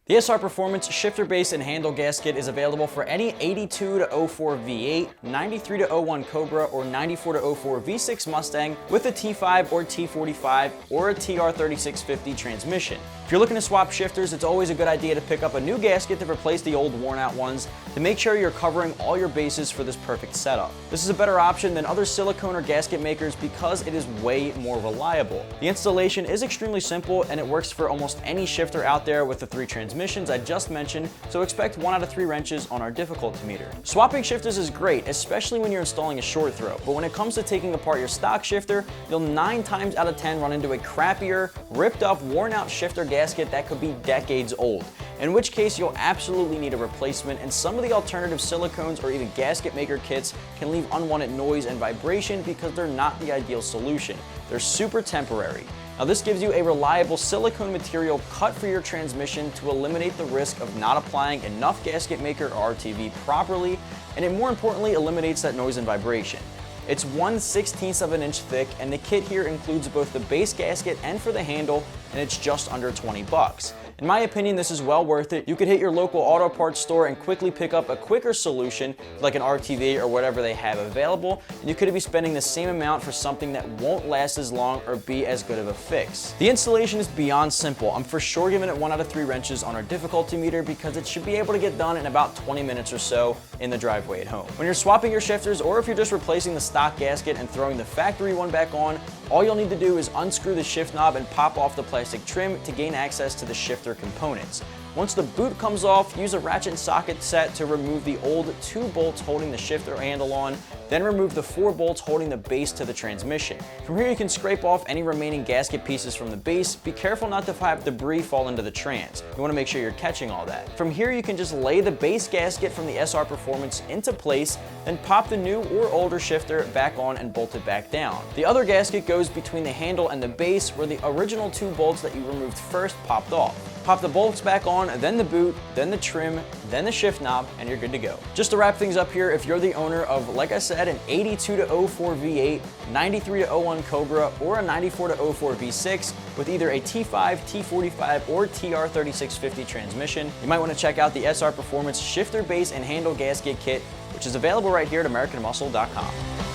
The SR Performance shifter base and handle gasket is available for any 82 to 04 V8, 93 to 01 Cobra, or 94 to 04 V6 Mustang with a T5 or T45 or a TR3650 transmission. If you're looking to swap shifters, it's always a good idea to pick up a new gasket to replace the old worn out ones to make sure you're covering all your bases for this perfect setup. This is a better option than other silicone or gasket makers because it is way more reliable. The installation is extremely simple and it works for almost any shifter out there with the 3 transmissions I just mentioned, so expect 1 out of 3 wrenches on our difficulty meter. Swapping shifters is great, especially when you're installing a short throw, but when it comes to taking apart your stock shifter, you'll 9 times out of 10 run into a crappier, ripped up, worn out shifter gasket that could be decades old, in which case you'll absolutely need a replacement, and some of the alternative silicones or even gasket maker kits can leave unwanted noise and vibration because they're not the ideal solution. They're super temporary. Now this gives you a reliable silicone material cut for your transmission to eliminate the risk of not applying enough gasket maker or RTV properly, and it more importantly eliminates that noise and vibration. It's 1/16 of an inch thick, and the kit here includes both the base gasket and for the handle, and it's just under 20 bucks. In my opinion, this is well worth it. You could hit your local auto parts store and quickly pick up a quicker solution like an RTV or whatever they have available, and you could be spending the same amount for something that won't last as long or be as good of a fix. The installation is beyond simple. I'm for sure giving it 1 out of 3 wrenches on our difficulty meter because it should be able to get done in about 20 minutes or so in the driveway at home. When you're swapping your shifters, or if you're just replacing the stock gasket and throwing the factory one back on, all you'll need to do is unscrew the shift knob and pop off the plastic trim to gain access to the shifter components. Once the boot comes off, use a ratchet and socket set to remove the old 2 bolts holding the shifter handle on, then remove the 4 bolts holding the base to the transmission. From here you can scrape off any remaining gasket pieces from the base. Be careful not to have debris fall into the trans. You want to make sure you're catching all that. From here you can just lay the base gasket from the SR Performance into place, then pop the new or older shifter back on and bolt it back down. The other gasket goes between the handle and the base where the original 2 bolts that you removed first popped off. Pop the bolts back on, then the boot, then the trim, then the shift knob, and you're good to go. Just to wrap things up here, if you're the owner of, like I said, an 82 to 04 V8, 93 to 01 Cobra, or a 94 to 04 V6 with either a T5, T45, or TR3650 transmission, you might want to check out the SR Performance shifter base and handle gasket kit, which is available right here at AmericanMuscle.com.